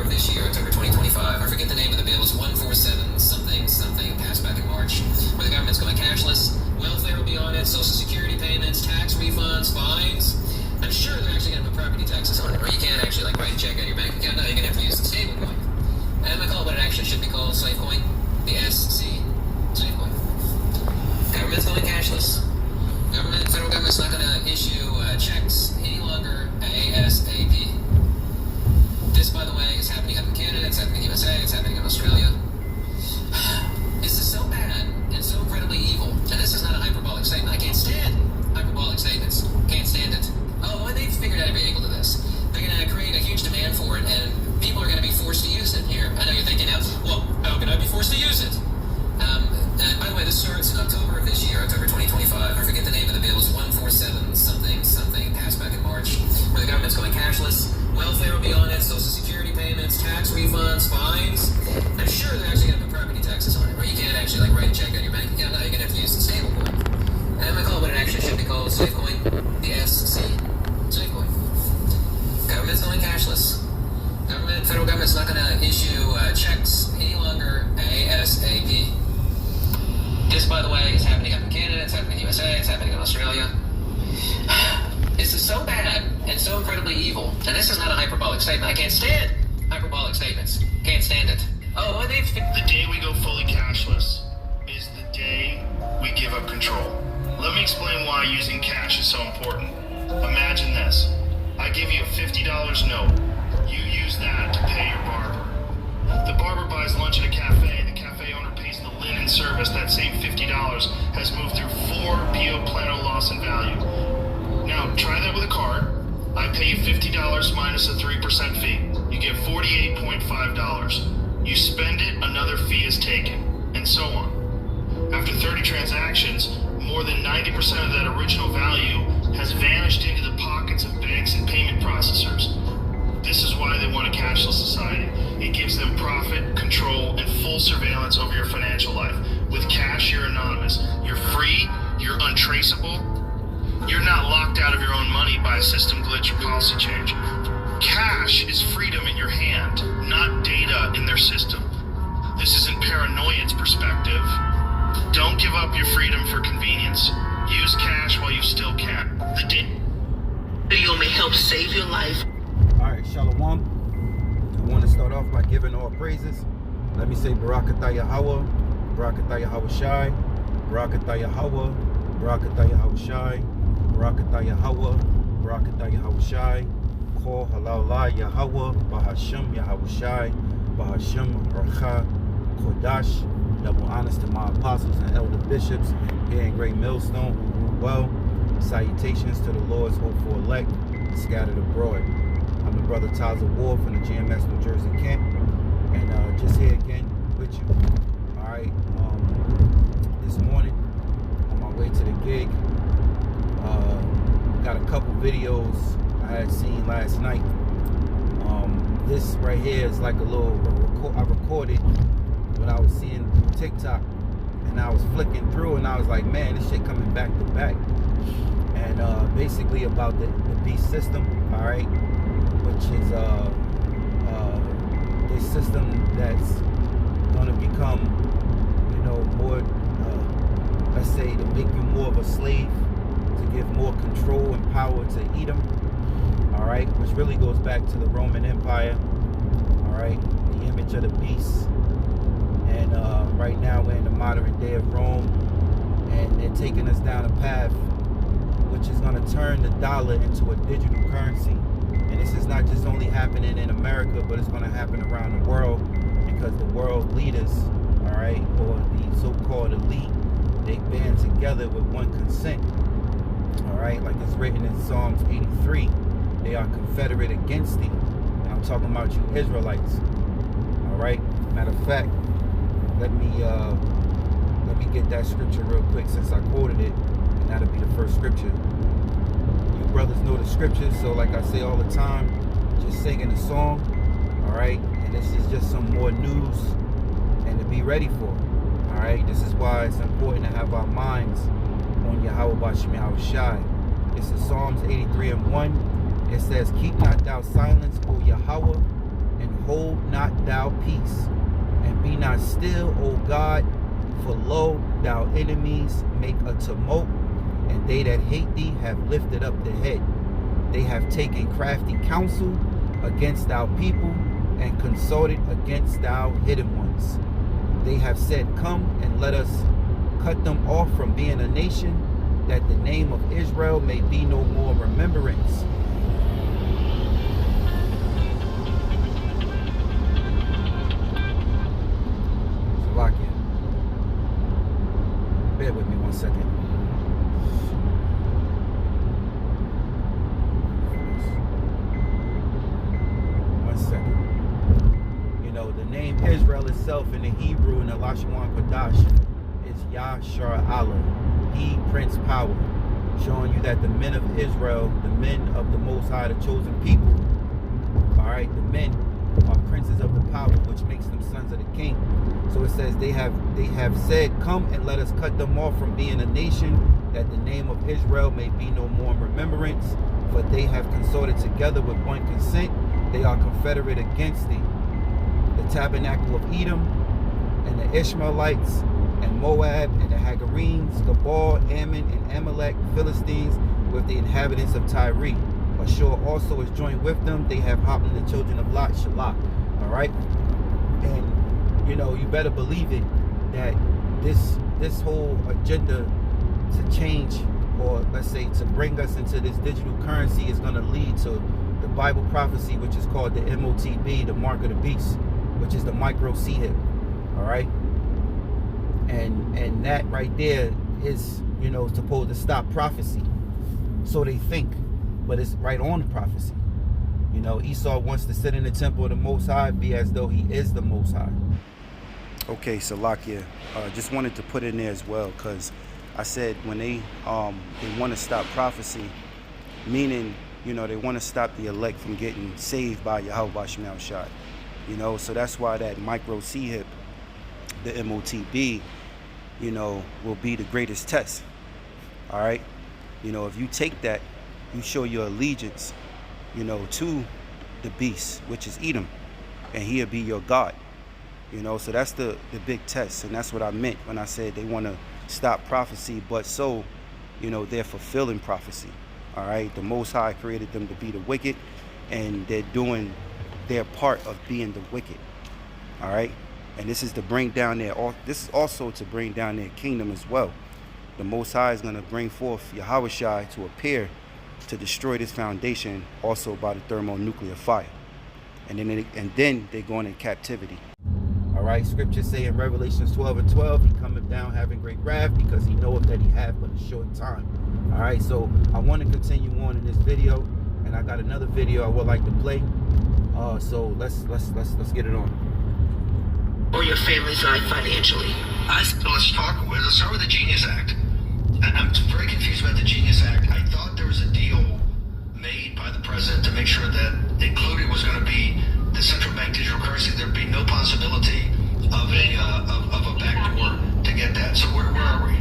of this year, October 2025. I forget the name of the bill. It's 147 something something passed back in March, where the government's going cashless. Welfare will be on it, Social Security payments, tax refunds, fines. I'm sure they're actually going to put property taxes on it, or you can't actually like write a check out of your bank account. No, you're going to have to use the stable coin. And I'm going to call it what it actually should be called, slave coin. The SC, slave coin. Government's going cashless. Federal government's not going to issue checks any longer ASAP. This, by the way, is happening up in Canada, it's happening in the USA, it's happening in Australia. This is so bad and so incredibly evil. And this is not a hyperbolic statement. I can't stand hyperbolic statements. Can't stand it. Oh, and they've figured out a vehicle to this. They're going to create a huge demand for it, and people are going to be forced to use it here. I know you're thinking now, well, how can I be forced to use it? And by the way, this starts in October of this year, October 2025. I forget the name of the bill. It's 147 something something passed back in March, where the government's going cashless. Welfare will be on it, Social Security payments, tax refunds, fines. I'm sure they're actually going to put property taxes on it, or you can't actually like write a check out of your bank account. No, you're going to have to use the stable coin. And I'm going to call it what it actually should be called, slave coin. The SC, slave coin. Government's going cashless. Federal government's not going to issue checks any longer ASAP. This, by the way, is happening up in Canada, it's happening in the USA, it's happening in Australia. This is so bad and so incredibly evil. And this is not a hyperbolic statement. I can't stand hyperbolic statements. Can't stand it. Oh, and they've... The day we go fully cashless is the day we give up control. Let me explain why using cash is so important. Imagine this. I give you a $50 note. You use that to pay your barber. The barber buys lunch at a cafe. The cafe owner pays the linen service. That same $50 has moved through 4 Pio Plano loss in value. Now, try that with a card. I pay you $50 minus a 3% fee. You get $48.5. You spend it, another fee is taken, and so on. After 30 transactions, more than 90% of that original value has vanished into the pockets of banks and payment processors. This is why they want a cashless society. It gives them profit, control, and full surveillance over your financial life. With cash, you're anonymous. You're free, you're untraceable. You're not locked out of your own money by a system glitch or policy change. Cash is freedom in your hand, not data in their system. This isn't paranoia's perspective. Don't give up your freedom for convenience. Use cash while you still can. The video may help save your life. Alright, Shalom. I want to start off by giving all praises. Let me say Barakatah Yahweh, Barakatah Yahweh Shai, Barakatah Yahweh, Barakatah Yahweh Shai, Barakatah Yahweh, Barakatah Yahweh Shai, Kol Halal La Yahweh, Bahashim Yahweh Shai, Bahashim Racha Kodash. Double honors to my apostles and elder bishops here in Great Millstone who rule well. Salutations to the Lord's hopeful elect scattered abroad. I'm the brother Taza Ward from the GMS New Jersey camp, and just here again with you. All right, this morning on my way to the gig, got a couple videos I had seen last night. This right here is like a little I recorded when I was seeing TikTok, and I was flicking through, and I was like, man, this shit coming back to back. And basically about the beast system, all right, which is this system that's going to become, you know, more, let's say, to make you more of a slave, to give more control and power to Edom, all right, which really goes back to the Roman Empire, all right, the image of the beast. And right now we're in the modern day of Rome, and they're taking us down a path which is going to turn the dollar into a digital currency. And this is not just only happening in America, but it's going to happen around the world, because the world leaders, all right, or the so-called elite, they band together with one consent, all right, like it's written in Psalms 83. They are confederate against thee. And I'm talking about you Israelites, all right. Matter of fact, let me get that scripture real quick, since I quoted it, and that'll be the first scripture. You brothers know the scriptures, so like I say all the time, just singing the song, all right? And this is just some more news and to be ready for, all right? This is why it's important to have our minds on Yahweh Bashim Yahweh Shai. This is Psalms 83:1. It says, keep not thou silence, O Yahweh, and hold not thou peace, and be not still, O God, for lo, thou enemies make a tumult, and they that hate thee have lifted up the head. They have taken crafty counsel against thou people, and consulted against thou hidden ones. They have said, come and let us cut them off from being a nation, that the name of Israel may be no more remembrance. Slovakia. Bear with me 1 second. The name Israel itself in the Hebrew in the Lashon Kodash is Yashar Allah, He Prince Power, showing you that the men of Israel, the men of the Most High, the chosen people, all right, the men are princes of the power, which makes them sons of the King. So it says they have said, come and let us cut them off from being a nation, that the name of Israel may be no more in remembrance. For they have consorted together with one consent; they are confederate against thee. The tabernacle of Edom, and the Ishmaelites, and Moab, and the Hagarenes, Gabal, Ammon, and Amalek, Philistines, with the inhabitants of Tyre. Ashur also is joined with them. They have hopped in the children of Lot, Shalach. All right, and you better believe it that this whole agenda to change, or let's say to bring us into this digital currency, is going to lead to the Bible prophecy, which is called the MOTB, the mark of the beast, which is the micro C-hip. All right, and that right there is supposed to stop prophecy, so they think, but it's right on the prophecy. Esau wants to sit in the temple of the Most High, be as though he is the Most High. Okay, Salakia, just wanted to put in there as well, because I said when they want to stop prophecy, meaning they want to stop the elect from getting saved by Yahweh Shemel Shai. So that's why that micro C-hip, the MOTB, will be the greatest test. All right, if you take that, you show your allegiance, to the beast, which is Edom, and he'll be your God. So that's the big test, and that's what I meant when I said they want to stop prophecy, but so they're fulfilling prophecy. All right, the Most High created them to be the wicked, and they're doing their part of being the wicked. All right, and this is to bring down this is also to bring down their kingdom as well. The Most High is going to bring forth Yahweh Shai to appear to destroy this foundation, also by the thermonuclear fire, and then they're going in captivity. All right, scriptures say in Revelations 12:12, he cometh down having great wrath, because he knoweth that he hath but a short time. All right, so I want to continue on in this video, and I got another video I would like to play. So let's get it on. Or your family's life financially. Let's start with the Genius Act. I'm very confused about the Genius Act. I thought there was a deal made by the president to make sure that included was going to be the central bank digital currency. There'd be no possibility of a backdoor to get that. So where are we?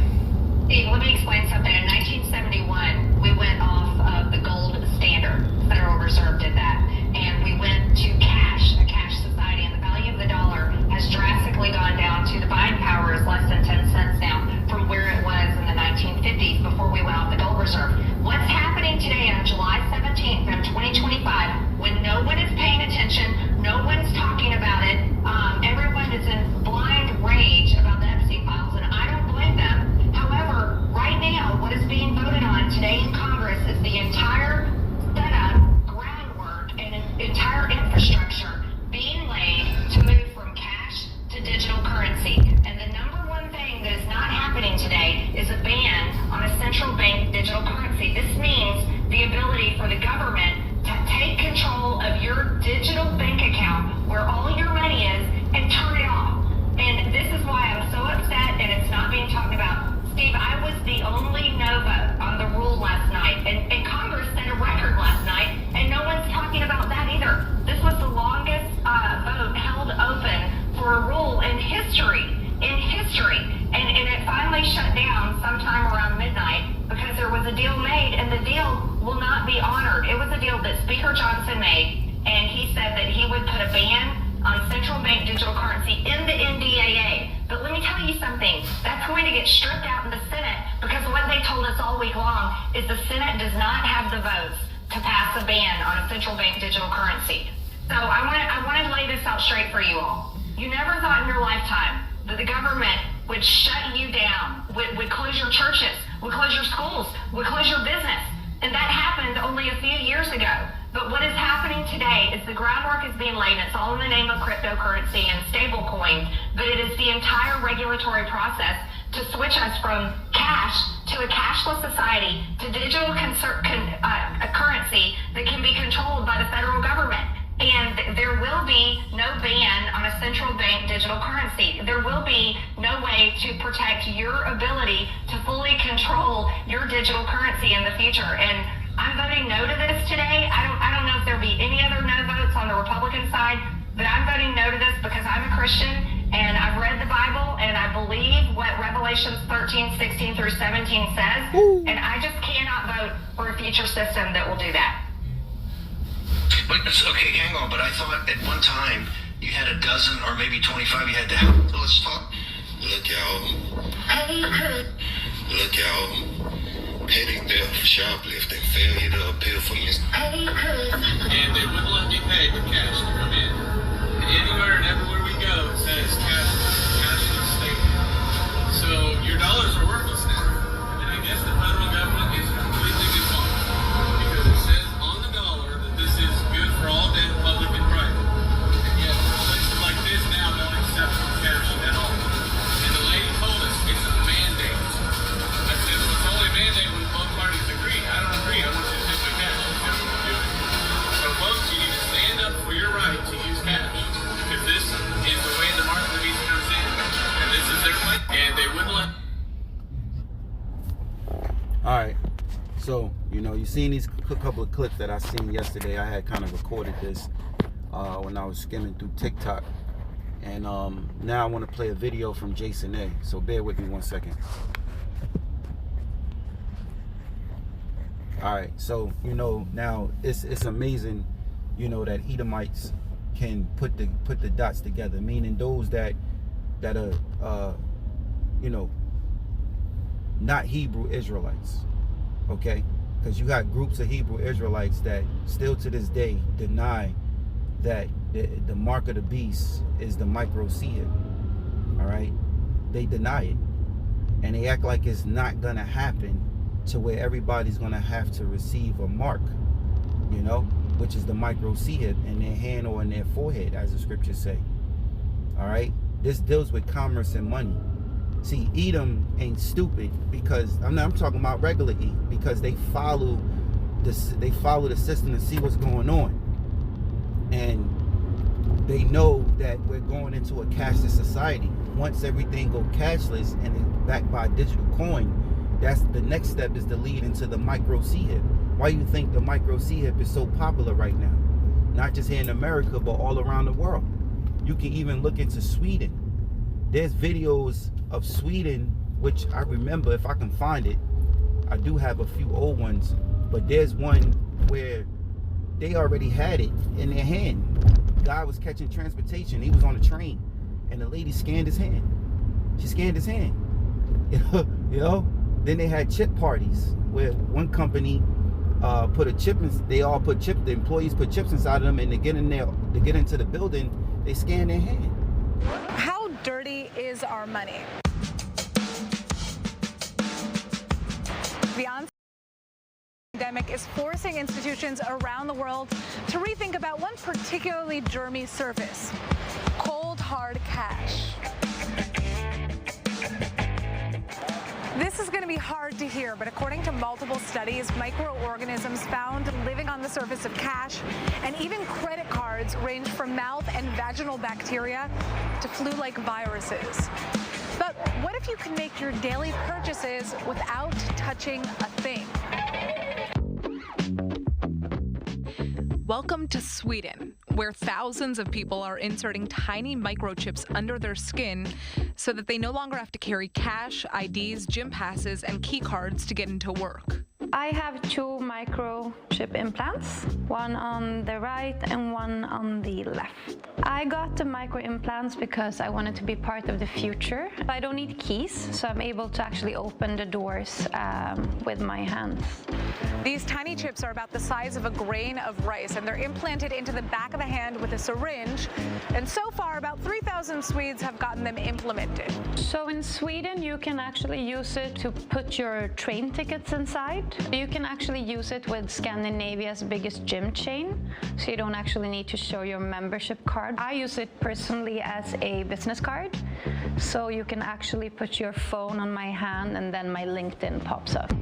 Steve, let me explain something. In 1971, we went off of the gold standard. Federal Reserve did that. And we went to cash, a cash society. And the value of the dollar has drastically gone down to the buying power is less than 10 cents now from where it was in the 1950s before we went off the gold reserve. What's happening today on July 17th of 2025, when no one is paying attention, no one's talking about it, everyone is in blind rage about the Epstein files, and I don't blame them. However, right now, what is being voted on today in Congress is the entire setup, groundwork, and entire infrastructure being laid to move from cash to digital currency. And the number one thing that is not happening today is a ban on a central bank digital currency. This means the ability for the government to take control of your digital bank account, where all your money is, and turn it off. And this is why I'm so upset, and it's not being talked about. Steve, I was the only no vote on the rule last night, and Congress set a record last night, and no one's talking about that either. This was the longest vote held open for a rule in history, and it finally shut down sometime around midnight because there was a deal made, and the deal will not be honored. It was a deal that Speaker Johnson made. and he said that he would put a ban on central bank digital currency in the NDAA. But let me tell you something, that's going to get stripped out in the Senate, because what they told us all week long is the Senate does not have the votes to pass a ban on a central bank digital currency. So I want to lay this out straight for you all. You never thought in your lifetime that the government would shut you down, would close your churches, would close your schools, would close your business. And that happened only a few years ago. But what is happening today is the groundwork is being laid, and it's all in the name of cryptocurrency and stablecoin, but it is the entire regulatory process to switch us from cash to a cashless society to digital currency that can be controlled by the federal government. And there will be no ban on a central bank digital currency. There will be no way to protect your ability to fully control your digital currency in the future. And I'm voting no to this today. I don't know if there'll be any other no votes on the Republican side, but I'm voting no to this because I'm a Christian and I've read the Bible and I believe what Revelations 13, 16 through 17 says. Ooh. And I just cannot vote for a future system that will do that. But okay, hang on. But I thought at one time you had a dozen or maybe 25 you had to have. So let's talk. Look, y'all. Look, y'all. Petty theft, shoplifting, failure to appeal for mis. And they wouldn't let me pay with cash to come in. Anywhere and everywhere we go, it says cashless statement. So your dollars are worthless now. And I guess the federal government is completely defunct. Because it says on the dollar that this is good for all debt, public and private. And yet places like this now don't accept cash at all. And the lady told us it's a mandate. I said, well, it's only a mandate when both parties agree. I don't agree. I want you to take my cash. She said, we can do it. So folks, you need to stand up for your right to use cash. Because this is the way the market of the beast comes in. And this is their plan. And they wouldn't let. All right. So, you seen these couple of clips that I seen yesterday. I had kind of recorded this when I was skimming through TikTok. And now I want to play a video from Jason A. So bear with me 1 second. All right. So, now it's amazing, that Edomites can put the dots together, meaning those that are not Hebrew Israelites, okay? Because you got groups of Hebrew Israelites that still to this day deny that the mark of the beast is the micro-seed, all right? They deny it, and they act like it's not gonna happen to where everybody's gonna have to receive a mark, which is the micro-seed in their hand or in their forehead, as the scriptures say, all right? This deals with commerce and money. See, Edom ain't stupid because I'm talking about regular Edom, because they follow the system to see what's going on, and they know that we're going into a cashless society. Once everything go cashless and it's backed by a digital coin, that's the next step, is to lead into the micro-seed. Why you think the micro-seed is so popular right now? Not just here in America, but all around the world. You can even look into Sweden. There's videos of Sweden, which I remember, if I can find it. I do have a few old ones, but there's one where they already had it in their hand. The guy was catching transportation. He was on a train, and the lady scanned his hand. She scanned his hand. Then they had chip parties where one company put a chip in. They all put chip. The employees put chips inside of them, and to get in there, to get into the building, they scan their hand. How dirty is our money? The onset pandemic is forcing institutions around the world to rethink about one particularly germy surface: cold, hard cash. This is going to be hard to hear, but according to multiple studies, microorganisms found living on the surface of cash and even credit cards range from mouth and vaginal bacteria to flu-like viruses. But what if you can make your daily purchases without touching a thing? Welcome to Sweden, where thousands of people are inserting tiny microchips under their skin so that they no longer have to carry cash, IDs, gym passes, and key cards to get into work. I have 2 microchip implants, one on the right and one on the left. I got the micro implants because I wanted to be part of the future. I don't need keys, so I'm able to actually open the doors with my hands. These tiny chips are about the size of a grain of rice, and they're implanted into the back of the hand with a syringe. And so far, about 3,000 Swedes have gotten them implemented. So in Sweden, you can actually use it to put your train tickets inside. You can actually use it with Scandinavia's biggest gym chain, so you don't actually need to show your membership card. I use it personally as a business card, so you can actually put your phone on my hand and then my LinkedIn pops up.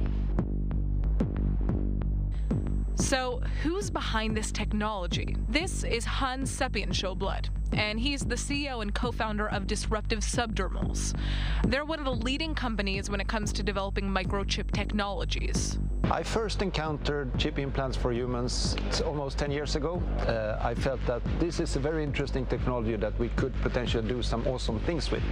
So, who's behind this technology? This is Hans Seppienshowblad, and he's the CEO and co-founder of Disruptive Subdermals. They're one of the leading companies when it comes to developing microchip technologies. I first encountered chip implants for humans almost 10 years ago. I felt that this is a very interesting technology that we could potentially do some awesome things with.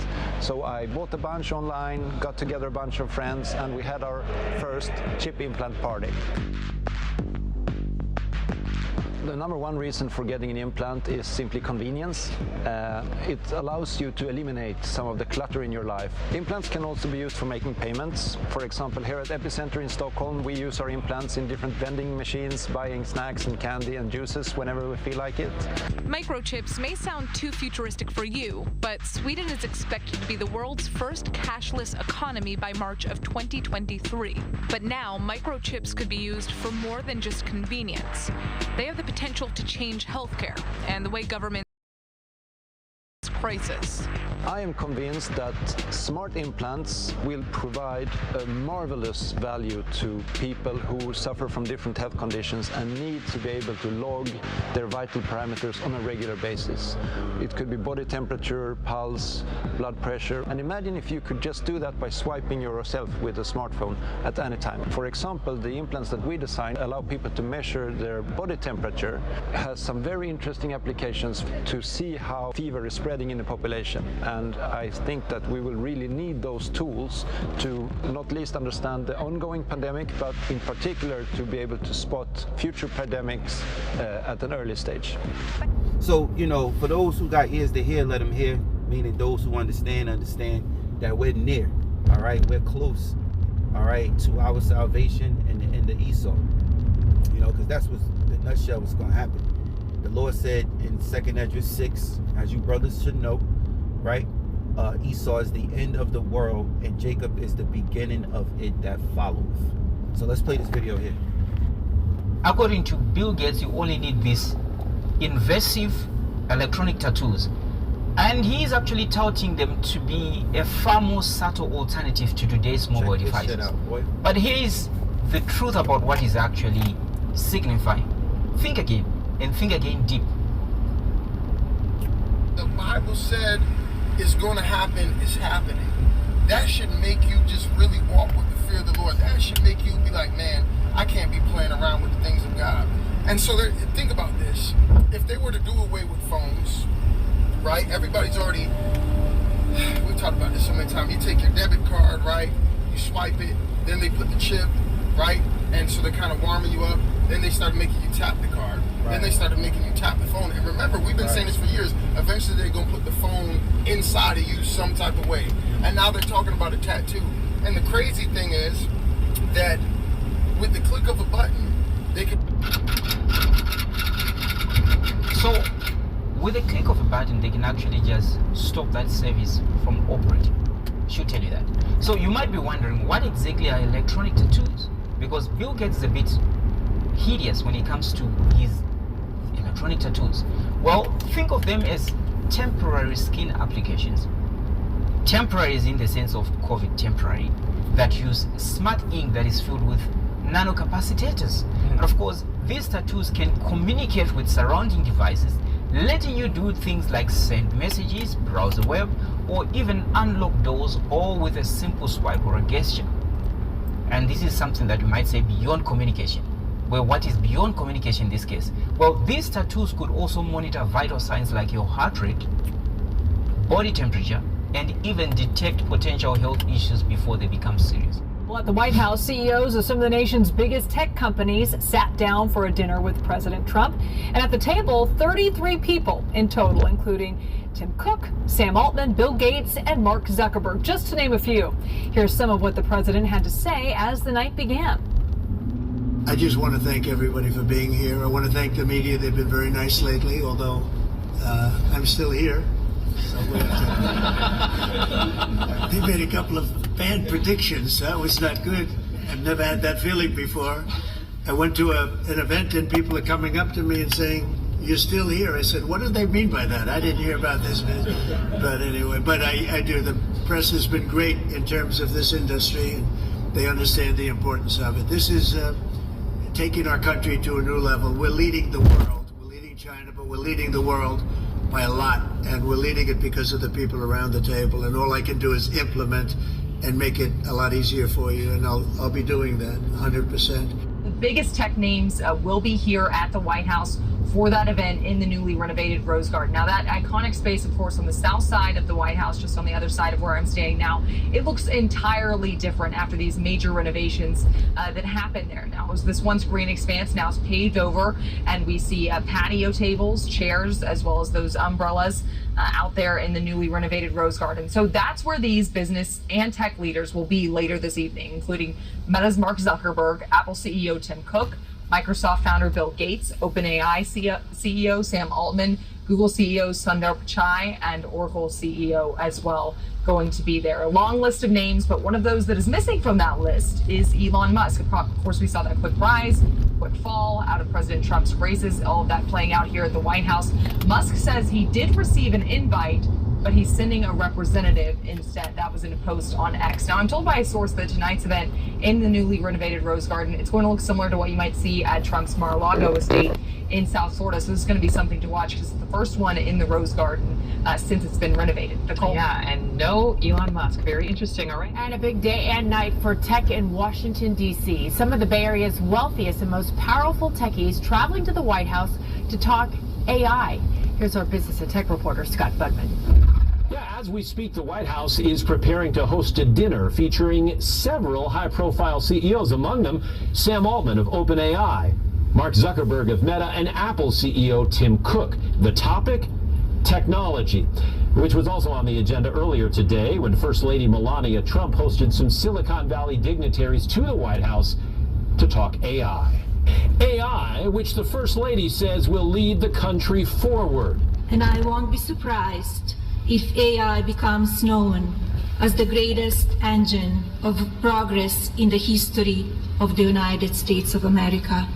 So I bought a bunch online, got together a bunch of friends, and we had our first chip implant party. The number one reason for getting an implant is simply convenience. It allows you to eliminate some of the clutter in your life. Implants can also be used for making payments. For example, here at Epicenter in Stockholm, we use our implants in different vending machines, buying snacks and candy and juices whenever we feel like it. Microchips may sound too futuristic for you, but Sweden is expected to be the world's first cashless economy by March of 2023. But now, microchips could be used for more than just convenience. They have the potential to change healthcare and the way government crisis. I am convinced that smart implants will provide a marvelous value to people who suffer from different health conditions and need to be able to log their vital parameters on a regular basis. It could be body temperature, pulse, blood pressure, and imagine if you could just do that by swiping yourself with a smartphone at any time. For example, the implants that we designed allow people to measure their body temperature. It has some very interesting applications to see how fever is spreading in the population. And I think that we will really need those tools to not least understand the ongoing pandemic, but in particular to be able to spot future pandemics at an early stage. So, you know, for those who got ears to hear, let them hear. Meaning those who understand that we're near, all right? We're close, all right, to our salvation and the end of Esau. You know, because that's what's the nutshell what's going to happen. The Lord said in 2nd Esdras 6, as you brothers should know, right? Esau is the end of the world, and Jacob is the beginning of it that followeth. So let's play this video here. According to Bill Gates, you only need these invasive electronic tattoos. And he is actually touting them to be a far more subtle alternative to today's mobile devices. But here is the truth about what is actually signifying. Think again, and think again deep. The Bible said it's going to happen, it's happening. That should make you just really walk with the fear of the Lord. That should make you be like, man, I can't be playing around with the things of God. And so think about this. If they were to do away with phones, right? Everybody's already, we talked about this so many times. You take your debit card, right? You swipe it, then they put the chip, right? And so they're kind of warming you up. Then they started making you tap the card. Right. Then they started making you tap the phone. And remember, we've been saying this for years. Eventually, they're going to put the phone inside of you some type of way. And now they're talking about a tattoo. And the crazy thing is that with the click of a button, they can... So, with a click of a button, they can actually just stop that service from operating. Should tell you that. So you might be wondering, what exactly are electronic tattoos? Because Bill Gates is a bit hideous when it comes to his electronic tattoos. Well, think of them as temporary skin applications. Temporary is in the sense of COVID temporary, that use smart ink that is filled with nanocapacitors. And of course, these tattoos can communicate with surrounding devices, letting you do things like send messages, browse the web, or even unlock doors, all with a simple swipe or a gesture. And this is something that you might say beyond communication. Well, what is beyond communication in this case? Well, these tattoos could also monitor vital signs like your heart rate, body temperature, and even detect potential health issues before they become serious. Well, at the White House, CEOs of some of the nation's biggest tech companies sat down for a dinner with President Trump. And at the table, 33 people in total, including Tim Cook, Sam Altman, Bill Gates, and Mark Zuckerberg, just to name a few. Here's some of what the president had to say as the night began. I just want to thank everybody for being here. I want to thank the media. They've been very nice lately, although I'm still here. So they made a couple of bad predictions. That was not good. I've never had that feeling before. I went to an event and people are coming up to me and saying, "You're still here." I said, "What do they mean by that? I didn't hear about this." But anyway, I do. The press has been great in terms of this industry, and they understand the importance of it. This is taking our country to a new level. We're leading the world. We're leading China, but we're leading the world by a lot, and we're leading it because of the people around the table. And all I can do is implement and make it a lot easier for you, and I'll be doing that 100%. The biggest tech names will be here at the White House for that event in the newly renovated Rose Garden. Now, that iconic space, of course, on the south side of the White House, just on the other side of where I'm standing now, it looks entirely different after these major renovations that happened there. Now, this once green expanse now is paved over, and we see patio tables, chairs, as well as those umbrellas out there in the newly renovated Rose Garden. So that's where these business and tech leaders will be later this evening, including Meta's Mark Zuckerberg, Apple CEO Tim Cook, Microsoft founder Bill Gates, OpenAI CEO Sam Altman, Google CEO Sundar Pichai, and Oracle CEO as well going to be there. A long list of names, but one of those that is missing from that list is Elon Musk. Of course, we saw that quick rise, quick fall out of President Trump's races, all of that playing out here at the White House. Musk says he did receive an invite, but he's sending a representative instead. That was in a post on X. Now, I'm told by a source that tonight's event in the newly renovated Rose Garden, it's going to look similar to what you might see at Trump's Mar-a-Lago estate in South Florida. So this is going to be something to watch because it's the first one in the Rose Garden since it's been renovated. Nicole? Yeah, and no Elon Musk. Very interesting, all right? And a big day and night for tech in Washington, D.C. Some of the Bay Area's wealthiest and most powerful techies traveling to the White House to talk AI. Here's our business and tech reporter, Scott Budman. Yeah, as we speak, the White House is preparing to host a dinner featuring several high-profile CEOs, among them Sam Altman of OpenAI, Mark Zuckerberg of Meta, and Apple CEO Tim Cook. The topic? Technology, which was also on the agenda earlier today when First Lady Melania Trump hosted some Silicon Valley dignitaries to the White House to talk AI. AI, which the First Lady says will lead the country forward. And I won't be surprised if AI becomes known as the greatest engine of progress in the history of the United States of America.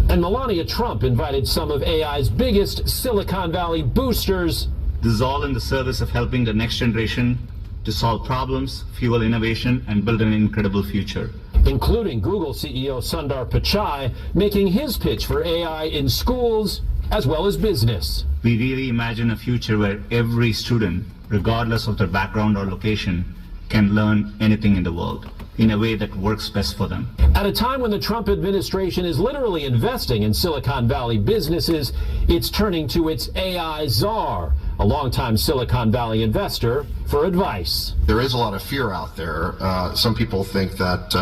And Melania Trump invited some of AI's biggest Silicon Valley boosters. This is all in the service of helping the next generation to solve problems, fuel innovation, and build an incredible future. Including Google CEO Sundar Pichai making his pitch for AI in schools as well as business. We really imagine a future where every student, regardless of their background or location, can learn anything in the world in a way that works best for them. At a time when the Trump administration is literally investing in Silicon Valley businesses, it's turning to its AI czar, a longtime Silicon Valley investor, for advice. There is a lot of fear out there. Some people think that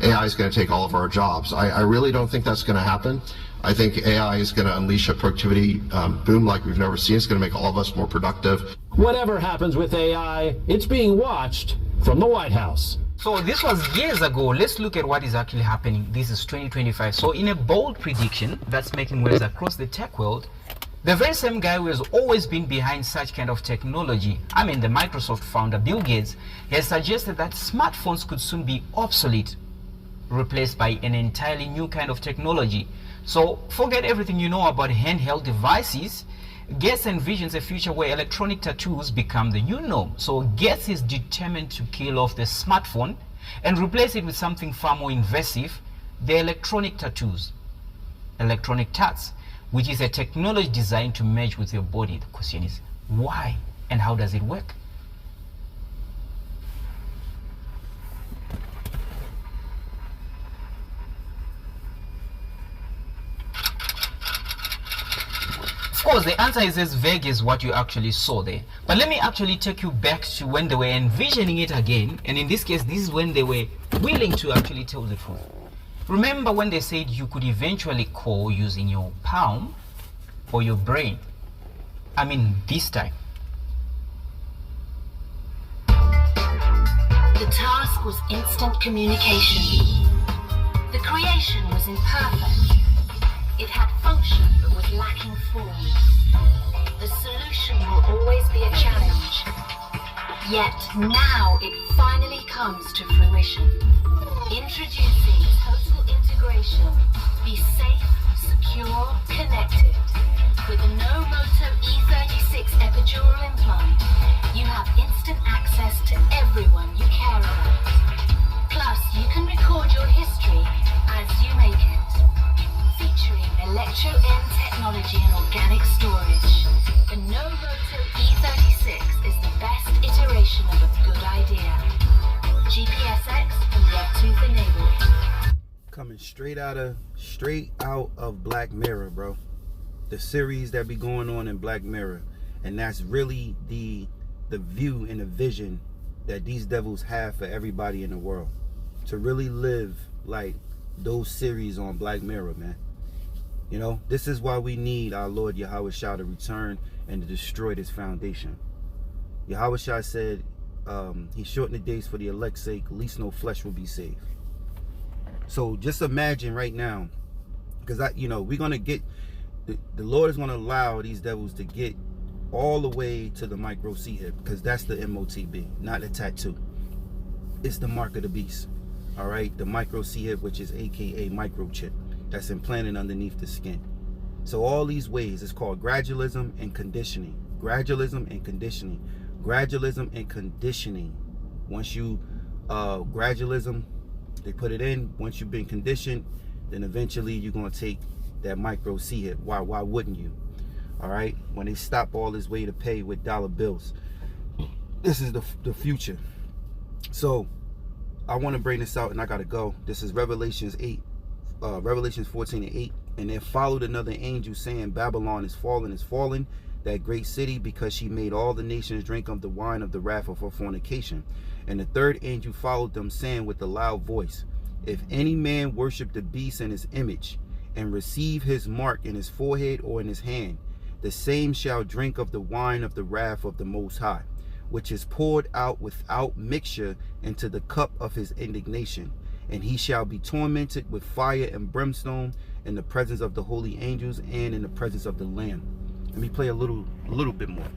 AI is going to take all of our jobs. I really don't think that's going to happen. I think AI is going to unleash a productivity boom like we've never seen. It's going to make all of us more productive. Whatever happens with AI, it's being watched from the White House. So this was years ago. Let's look at what is actually happening. This is 2025. So in a bold prediction that's making waves across the tech world, the very same guy who has always been behind such kind of technology, the Microsoft founder Bill Gates, has suggested that smartphones could soon be obsolete, replaced by an entirely new kind of technology. So forget everything you know about handheld devices. Gates envisions a future where electronic tattoos become the new norm. So Gates is determined to kill off the smartphone and replace it with something far more invasive, the electronic tattoos, electronic tats, which is a technology designed to merge with your body. The question is, why and how does it work? Of course, the answer is as vague as what you actually saw there. But let me actually take you back to when they were envisioning it again. And in this case, this is when they were willing to actually tell the truth. Remember when they said you could eventually call using your palm or your brain? I mean, this time. The task was instant communication. The creation was imperfect. It had function but was lacking form. The solution will always be a challenge. Yet now it finally comes to fruition. Introducing total integration. Be safe, secure, connected. With the No-Moto E36 epidural implant, you have instant access to everyone you care about. Plus, you can record your history as you make it. Featuring electro-N technology and organic storage, the No-Moto E36 is the best iteration of a good idea. GPSX and Bluetooth enabled. Coming straight out of Black Mirror, bro. The series that be going on in Black Mirror, and that's really the view and the vision that these devils have for everybody in the world, to really live like those series on Black Mirror, man. You know, this is why we need our Lord Yahweh Shah to return and to destroy this foundation. Yahweh Shah said he shortened the days for the elect's sake, least no flesh will be saved. So just imagine right now, because we're gonna get the Lord is going to allow these devils to get all the way to the micro C hip, because that's the MOTB, not the tattoo. It's the mark of the beast. All right, the micro C hip, which is aka microchip, that's implanted underneath the skin. So all these ways, it's called gradualism and conditioning. Gradualism and conditioning. Gradualism and conditioning. Once you gradualism, they put it in. Once you've been conditioned, then eventually you're going to take that micro C hip. Why wouldn't you? All right, when they stop all this way to pay with dollar bills, this is the future. So I want to bring this out, and I gotta go. This is Revelations 14:8. And there followed another angel saying, Babylon is fallen, that great city, because she made all the nations drink of the wine of the wrath of her fornication. And the third angel followed them, saying with a loud voice, if any man worship the beast and his image, and receive his mark in his forehead or in his hand, the same shall drink of the wine of the wrath of the Most High, which is poured out without mixture into the cup of his indignation. And he shall be tormented with fire and brimstone in the presence of the holy angels and in the presence of the Lamb. Let me play a little bit more.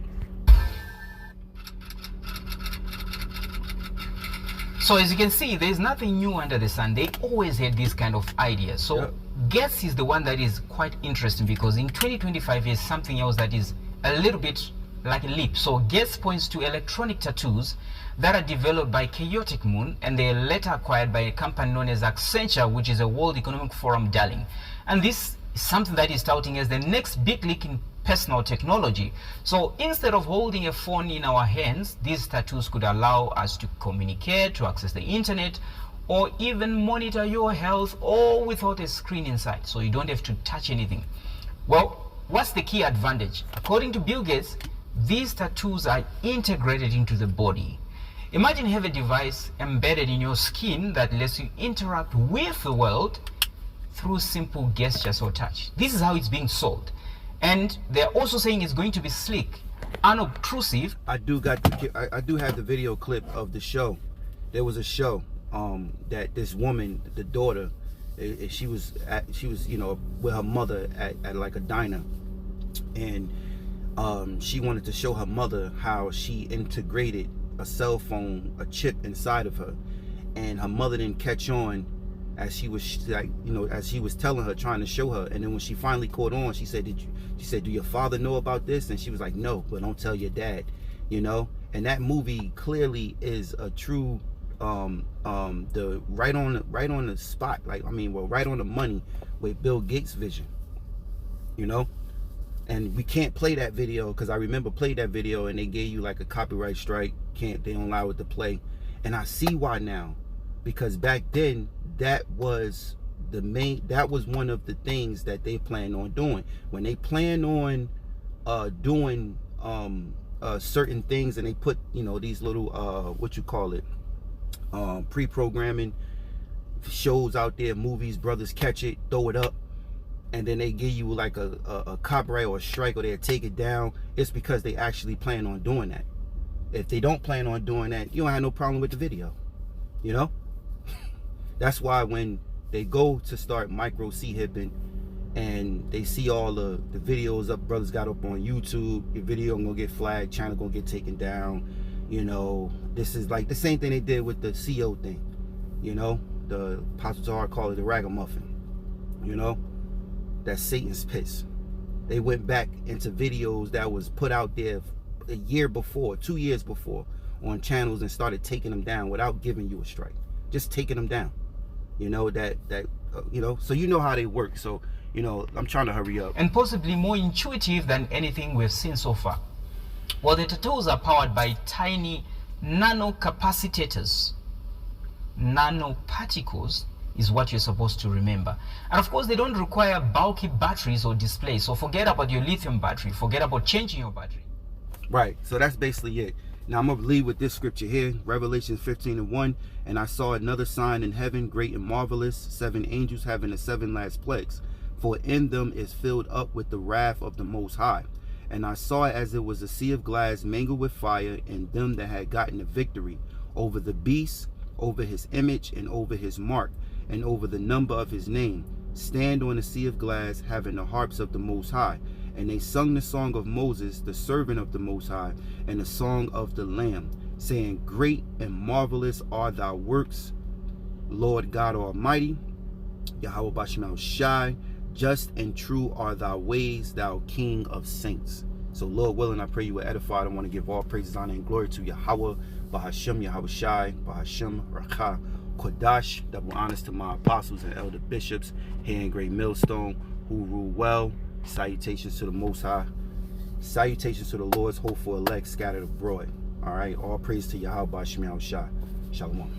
So as you can see, there's nothing new under the sun. They always had this kind of idea. So yep. Guess is the one that is quite interesting, because in 2025 is something else that is a little bit like a leap. So Guess points to electronic tattoos that are developed by Chaotic Moon, and they are later acquired by a company known as Accenture, which is a World Economic Forum darling. And this is something that is touting as the next big leak in personal technology. So instead of holding a phone in our hands, these tattoos could allow us to communicate, to access the internet, or even monitor your health, all without a screen inside, so you don't have to touch anything. Well, what's the key advantage? According to Bill Gates, these tattoos are integrated into the body. Imagine having a device embedded in your skin that lets you interact with the world through simple gestures or touch. This is how it's being sold. And they're also saying it's going to be sleek, unobtrusive. I do have the video clip of the show. There was a show that this woman, the daughter, she was with her mother at like a diner, and she wanted to show her mother how she integrated a cell phone, a chip inside of her, and her mother didn't catch on as she was as he was telling her, trying to show her. And then when she finally caught on, she said, do your father know about this? And she was like, no, but don't tell your dad, And that movie clearly is a true the right on the spot, right on the money with Bill Gates' vision, and we can't play that video because I remember played that video and they gave you like a copyright strike. They don't allow it to play, and I see why now, because back then that was one of the things that they planned on doing. When they planned on doing certain things, and they put these little pre-programming shows out there, movies, brothers catch it, throw it up, and then they give you like a copyright or a strike, or they'll take it down. It's because they actually plan on doing that. If they don't plan on doing that, you don't have no problem with the video, you know? That's why when they go to start micro C-hipping and they see all the videos up brothers got up on YouTube, your video gonna get flagged, channel gonna get taken down, you know. This is like the same thing they did with the CO thing, you know. The Apostle Tahar called it the ragamuffin, you know. That's Satan's piss. They went back into videos that was put out there a year before, 2 years before, on channels, and started taking them down without giving you a strike, just taking them down, you know. You know, so you know how they work. So, you know, I'm trying to hurry up. And possibly more intuitive than anything we've seen so far. Well, the tattoos are powered by tiny nanocapacitors. Nanoparticles is what you're supposed to remember. And of course, they don't require bulky batteries or displays. So forget about your lithium battery. Forget about changing your battery. Right. So that's basically it. Now I'm going to leave with this scripture here, Revelation 15:1. And I saw another sign in heaven, great and marvelous, 7 angels having the 7 last plagues. For in them is filled up with the wrath of the Most High. And I saw it as it was a sea of glass mingled with fire, and them that had gotten the victory over the beast, over his image, and over his mark, and over the number of his name, stand on the sea of glass, having the harps of the Most High. And they sung the song of Moses, the servant of the Most High, and the song of the Lamb, saying, Great and marvelous are thy works, Lord God Almighty. Yahweh Bashim Shai, just and true are thy ways, thou King of saints. So Lord willing, I pray you were edified. I want to give all praises, honor, and glory to Yahweh, Bahashim, Yahweh Shai, Bahashim, Rakah, Kodash. Double honors to my apostles and elder bishops here in Great Millstone, who rule well. Salutations to the Most High. Salutations to the Lord's hopeful elect scattered abroad. All right, all praise to Yahweh Bahashim, Yahweh Shai. Shalom.